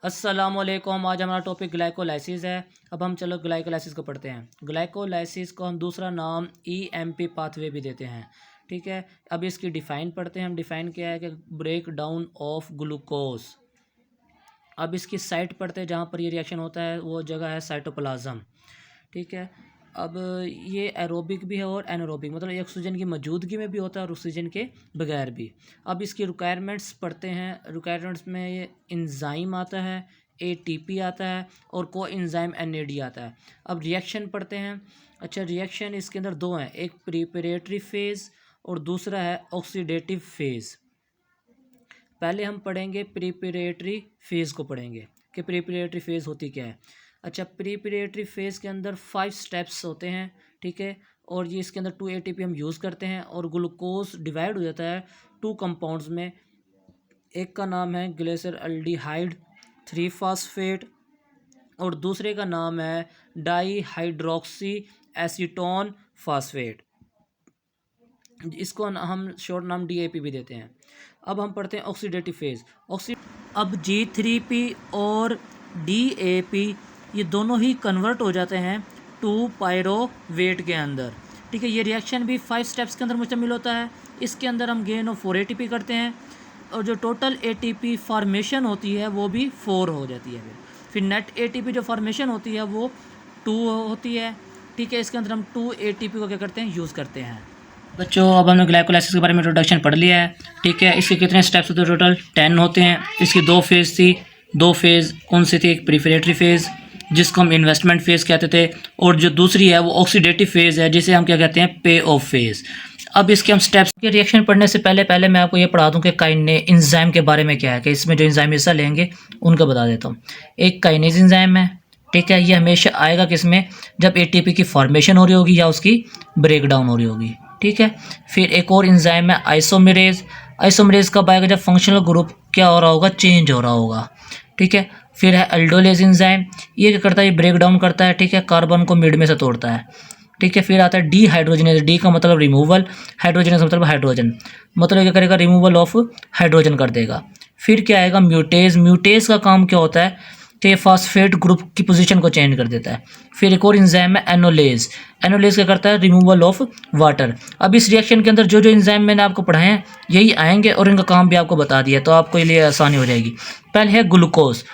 अस्सलामुअलैकुम। आज हमारा टॉपिक ग्लाइकोलाइसिस है। अब हम चलो ग्लाइकोलाइसिस को पढ़ते हैं। ग्लाइकोलाइसिस को हम दूसरा नाम ईएमपी पाथवे भी देते हैं। ठीक है, अब इसकी डिफ़ाइन पढ़ते हैं। हम डिफ़ाइन क्या है कि ब्रेक डाउन ऑफ ग्लूकोज। अब इसकी साइट पढ़ते हैं, जहाँ पर ये रिएक्शन होता है वो जगह है साइटोप्लाज्म। ठीक है, अब ये एरोबिक भी है और एनारोबिक, मतलब ऑक्सीजन की मौजूदगी में भी होता है और ऑक्सीजन के बगैर भी। अब इसकी रिक्वायरमेंट्स पढ़ते हैं। रिक्वायरमेंट्स में ये इंजाइम आता है, एटीपी आता है और को इंजाइम एनएडी आता है। अब रिएक्शन पढ़ते हैं। अच्छा, रिएक्शन इसके अंदर दो हैं, एक प्रिपरेटरी फेज़ और दूसरा है ऑक्सीडेटिव फेज़। पहले हम पढ़ेंगे प्रिपरेटरी फेज़ को पढ़ेंगे कि प्रिपरेटरी फेज़ होती क्या है। अच्छा, प्रिपरेटरी फेज़ के अंदर 5 स्टेप्स होते हैं। ठीक है, और ये इसके अंदर 2 एटीपी हम यूज़ करते हैं और ग्लूकोज डिवाइड हो जाता है 2 कंपाउंड्स में। एक का नाम है ग्लिसरल्डिहाइड 3 फास्फेट और दूसरे का नाम है डाईहाइड्रोक्सी एसीटोन फास्फेट। इसको हम शॉर्ट नाम डीएपी भी देते हैं। अब हम पढ़ते हैं ऑक्सीडेटिव फेज़। अब G3P और DAP ये दोनों ही कन्वर्ट हो जाते हैं 2 पायरोवेट के अंदर। ठीक है, ये रिएक्शन भी 5 स्टेप्स के अंदर मुश्तमिल होता है। इसके अंदर हम गेन ऑफ 4 ATP करते हैं और जो टोटल ATP फॉर्मेशन होती है वो भी 4 हो जाती है। फिर नेट ATP जो फॉर्मेशन होती है वो 2 होती है। ठीक है, इसके अंदर हम 2 ATP को क्या करते हैं, यूज़ करते हैं। बच्चों, अब हमने ग्लाइकोलाइसिस के बारे में इंट्रोडक्शन पढ़ लिया है। ठीक है, इसके कितने स्टेप्स होते हैं? टोटल 10 होते हैं। इसकी 2 फेज़ थी। 2 फेज़ कौन सी थी? एक प्रिपरेटरी फेज़ जिसको हम इन्वेस्टमेंट फेज़ कहते थे, और जो दूसरी है वो ऑक्सीडेटिव फेज़ है जिसे हम क्या कहते हैं, पे ऑफ फेज़। अब इसके हम स्टेप्स के रिएक्शन पढ़ने से पहले मैं आपको ये पढ़ा दूं कि एंजाइम के बारे में क्या है, कि इसमें जो एंजाइम हिस्सा लेंगे उनका बता देता हूँ। एक काइनेज एंजाइम है। ठीक है, ये हमेशा आएगा किसमें, जब एटीपी की फॉर्मेशन हो रही होगी या उसकी ब्रेक डाउन हो रही होगी। ठीक है, फिर एक और एंजाइम है आइसोमेरेज। आइसोमेरेज कब आएगा? जब फंक्शनल ग्रुप क्या हो रहा होगा, चेंज हो रहा होगा। ठीक है, फिर है अल्डोलेज एंजाइम। ये क्या करता है, ये ब्रेक डाउन करता है। ठीक है, कार्बन को मिड में से तोड़ता है। ठीक है, फिर आता है डी हाइड्रोजनेज। डी का मतलब रिमूवल, हाइड्रोजनेज का मतलब हाइड्रोजन, मतलब क्या करेगा, रिमूवल ऑफ हाइड्रोजन कर देगा। फिर क्या आएगा, म्यूटेज। म्यूटेज का काम क्या होता है कि फास्फेट ग्रुप की पोजीशन को चेंज कर देता है। फिर एक और एंजाइम है एनोलेज। एनोलेज क्या करता है, रिमूवल ऑफ वाटर। अब इस रिएक्शन के अंदर जो जो एंजाइम मैंने आपको पढ़ाए हैं यही आएंगे और इनका काम भी आपको बता दिया, तो आपको लिए आसानी हो जाएगी। पहले है ग्लूकोज।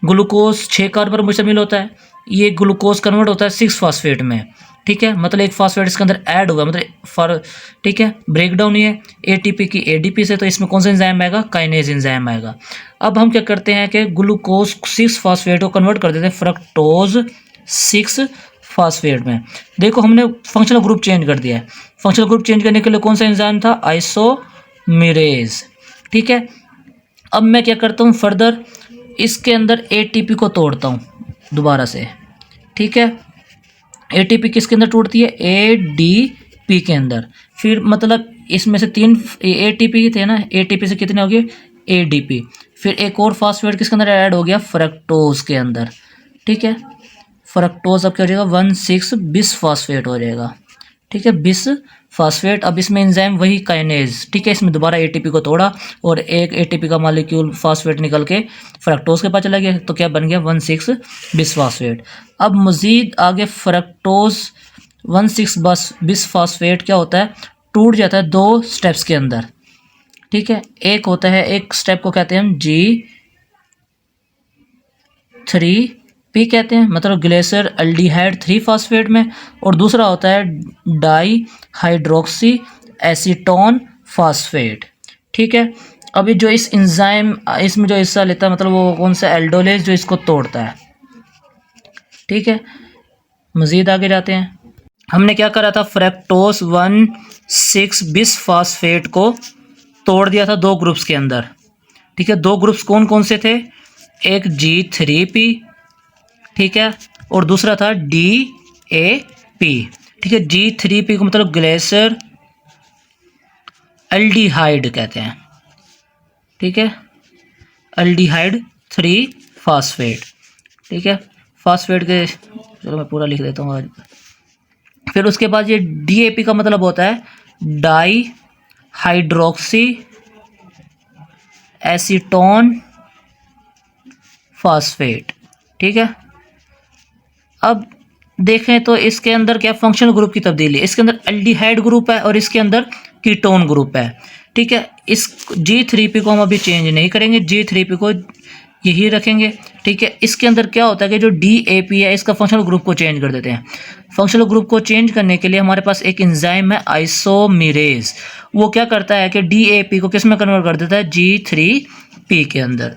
ग्लूकोज 6 कार्बन पर मुश्तमिल होता है। ये ग्लूकोज कन्वर्ट होता है 6 फास्फेट में। ठीक है, मतलब एक फास्फेट इसके अंदर ऐड हुआ, मतलब ठीक है, ब्रेक डाउन हुई है एटीपी की एडीपी से, तो इसमें कौन सा एंजाइम आएगा, काइनेज एंजाइम आएगा। अब हम क्या करते हैं कि ग्लूकोज 6 फास्फेट को कन्वर्ट कर देते हैं फ्रक्टोज 6 फास्फेट में। देखो, हमने फंक्शनल ग्रुप चेंज कर दिया है। फंक्शनल ग्रुप चेंज करने के लिए कौन सा एंजाइम था, आइसोमेरेज। ठीक है, अब मैं क्या करता हूँ, फर्दर इसके अंदर एटीपी को तोड़ता हूँ दोबारा से। ठीक है, एटीपी किसके अंदर टूटती है, एडीपी के अंदर। फिर मतलब इसमें से 3 एटीपी थे ना, एटीपी से कितने हो गए, एडीपी। फिर एक और फास्फेट किसके अंदर ऐड हो गया, फ्रक्टोज के अंदर। ठीक है, फ्रक्टोज अब क्या हो जाएगा, 1,6 बिस फास्फेट हो जाएगा। ठीक है, बिस फास्फेट। अब इसमें एंजाइम वही काइनेज। ठीक है, इसमें दोबारा एटीपी को तोड़ा और एक एटीपी का मॉलिक्यूल फास्फेट निकल के फ्रक्टोज के पास चला गया, तो क्या बन गया, 1,6 बिस फास्फेट। अब मज़ीद आगे फ्रक्टोज 1,6 बिस फास्फेट क्या होता है, टूट जाता है 2 स्टेप्स के अंदर। ठीक है, एक होता है, एक स्टेप को कहते हैं हम G3P कहते हैं, मतलब ग्लेसर अल्डिहाइड 3 फास्फेट में, और दूसरा होता है डाई हाइड्रोक्सी एसीटोन फास्फेट। ठीक है, अभी जो इस एंजाइम इसमें जो हिस्सा लेता है, मतलब वो कौन सा, एल्डोलेज, जो इसको तोड़ता है। ठीक है, मज़ीद आगे जाते हैं। हमने क्या करा था, फ्रक्टोज 1,6 बिस फास्फेट को तोड़ दिया था 2 ग्रुप्स के अंदर। ठीक है, 2 ग्रुप्स कौन कौन से थे, एक G3P, ठीक है, और दूसरा था DAP। ठीक है, G3P को मतलब ग्लेसर अल्डिहाइड कहते हैं। ठीक है, अल्डिहाइड 3 फास्फेट। ठीक है, फास्फेट के, चलो मैं पूरा लिख देता हूँ आज। फिर उसके बाद ये DAP का मतलब होता है डाई हाइड्रोक्सी एसीटोन फास्फेट। ठीक है, अब देखें तो इसके अंदर क्या फंक्शनल ग्रुप की तब्दीली है, इसके अंदर एल्डिहाइड ग्रुप है और इसके अंदर कीटोन ग्रुप है। ठीक है, इस G3P को हम अभी चेंज नहीं करेंगे, G3P को यही रखेंगे। ठीक है, इसके अंदर क्या होता है कि जो DAP है इसका फंक्शनल ग्रुप को चेंज कर देते हैं। फंक्शनल ग्रुप को चेंज करने के लिए हमारे पास एक एंजाइम है आइसोमेरेज, वो क्या करता है कि DAP को किस में कन्वर्ट कर देता है, G3P के अंदर।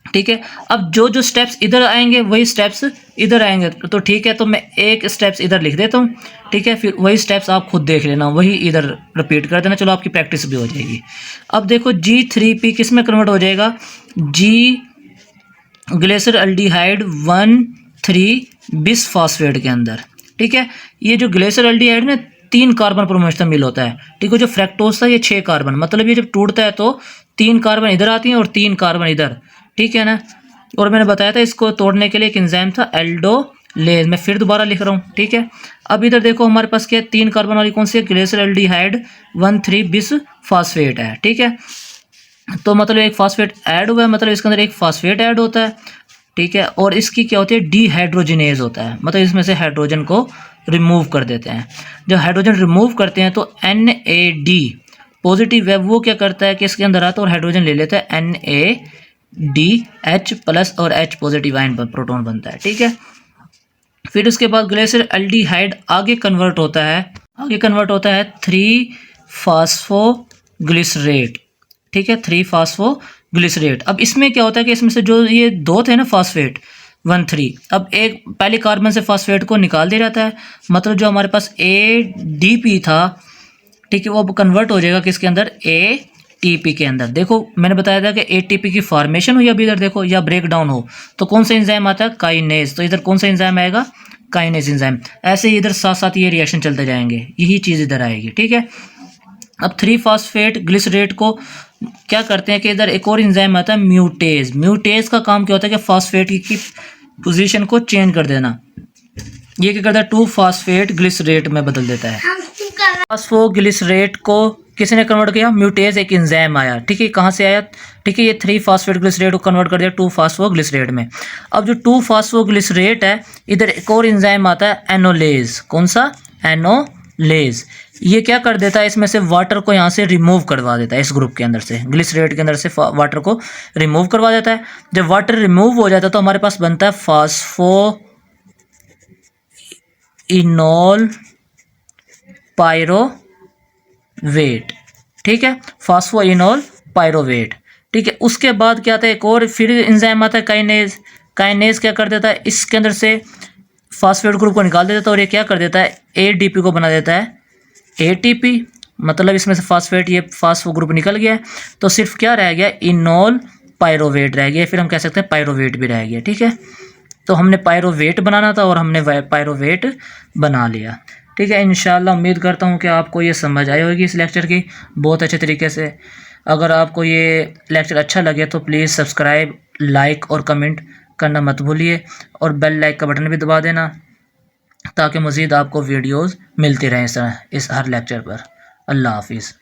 ठीक है, अब जो जो स्टेप्स इधर आएंगे वही स्टेप्स इधर आएंगे, तो ठीक है, तो मैं एक स्टेप्स इधर लिख देता हूँ। ठीक है, फिर वही स्टेप्स आप खुद देख लेना, वही इधर रिपीट कर देना, चलो आपकी प्रैक्टिस भी हो जाएगी। अब देखो G3P किस में कन्वर्ट हो जाएगा, G ग्लेसर एल्डिहाइड 1,3 बिस फास्फेट के अंदर। ठीक है, ये जो ग्लेसर एल्डिहाइड ना 3 कार्बन पर मुश्तमिल होता है। ठीक है, जो फ्रैक्टोज था ये 6 कार्बन, मतलब ये जब टूटता है तो 3 कार्बन इधर आती हैं और 3 कार्बन इधर। ठीक है ना, और मैंने बताया था इसको तोड़ने के लिए एक एंजाइम था एल्डोलेज, मैं फिर दोबारा लिख रहा हूँ। ठीक है, अब इधर देखो हमारे पास क्या है, 3 कार्बन वाली कौन सी है, ग्लेसर एल्डिहाइड 1,3 बिस फास्फेट है। ठीक है, तो मतलब एक फास्फेट ऐड हुआ है, मतलब इसके अंदर एक फास्फेट ऐड होता है। ठीक है, और इसकी क्या होती है, डीहाइड्रोजिनेज होता है, मतलब इसमें से हाइड्रोजन को रिमूव कर देते हैं। जब हाइड्रोजन रिमूव करते हैं तो NAD पॉजिटिव है, वो क्या करता है कि इसके अंदर आता है और हाइड्रोजन ले लेता है, NADH प्लस और H पॉजिटिव आयन प्रोटॉन बनता है। ठीक है, फिर उसके बाद ग्लेसर एल्डिहाइड आगे कन्वर्ट होता है 3-फास्फोग्लिसरेट। ठीक है, 3-फास्फोग्लिसरेट। अब इसमें क्या होता है कि इसमें से जो ये 2 थे ना फास्फेट 1,3, अब एक पहले कार्बन से फास्फेट को निकाल दिया जाता है, मतलब जो हमारे पास ADP था, ठीक है, वो अब कन्वर्ट हो जाएगा किसके अंदर, ATP के अंदर। देखो मैंने बताया था कि ATP की फॉर्मेशन हो या इधर देखो या ब्रेक डाउन हो तो कौन सा एंजाइम आता है, काइनेज, तो इधर कौन सा एंजाइम आएगा, काइनेज एंजाइम। ऐसे ही इधर साथ साथ ये रिएक्शन चलते जाएंगे, यही चीज़ इधर आएगी। ठीक है, अब 3-फास्फेट ग्लिसरेट को क्या करते हैं कि इधर एक और एंजाइम आता है म्यूटेज। म्यूटेज का काम क्या होता है कि फास्फेट की पोजीशन को चेंज कर देना। ये क्या करता है, 2-फास्फेट ग्लिसरेट में बदल देता है। फास्फोग्लिसरेट को किसी ने कन्वर्ट किया, म्यूटेज एक एंजाइम आया। ठीक है, कहाँ से आया, ठीक है, ये 3-फास्फेट ग्लिसरेट को कन्वर्ट कर दिया 2-फास्फोग्लिसरेट में। अब जो 2-फास्फोग्लिसरेट है इधर एक और एंजाइम आता है एनोलेज। कौन सा, एनोलेज। ये क्या कर देता है, इसमें से वाटर को यहाँ से रिमूव करवा देता है, इस ग्रुप के अंदर से, ग्लिसरेट के अंदर से वाटर को रिमूव करवा देता है। जब वाटर रिमूव हो जाता है तो हमारे पास बनता है फास्फोइनोल पायरोवेट। ठीक है, फास्फोइनोल पायरोवेट। ठीक है, उसके बाद क्या आता है, एक और फिर एंजाइम आता है काइनेज। काइनेज क्या कर देता है, इसके अंदर से फास्फेट ग्रुप को निकाल देता है और ये क्या कर देता है, ADP को बना देता है ATP, मतलब इसमें से फास्फेट ये फास्फो ग्रुप निकल गया है, तो सिर्फ क्या रह गया, इनोल पायरोवेट रह गया, फिर हम कह सकते हैं पायरोवेट भी रह गया। ठीक है, तो हमने पायरोवेट बनाना था और हमने पायरोवेट बना लिया। ठीक है, इंशाल्लाह उम्मीद करता हूँ कि आपको ये समझ आई होगी इस लेक्चर की बहुत अच्छे तरीके से। अगर आपको ये लेक्चर अच्छा लगे तो प्लीज़ सब्सक्राइब, लाइक और कमेंट करना मत भूलिए, और बेल लाइक का बटन भी दबा देना ताकि मज़ीद आपको वीडियोज़ मिलती रहें इस हर लेक्चर पर। अल्लाह हाफिज़।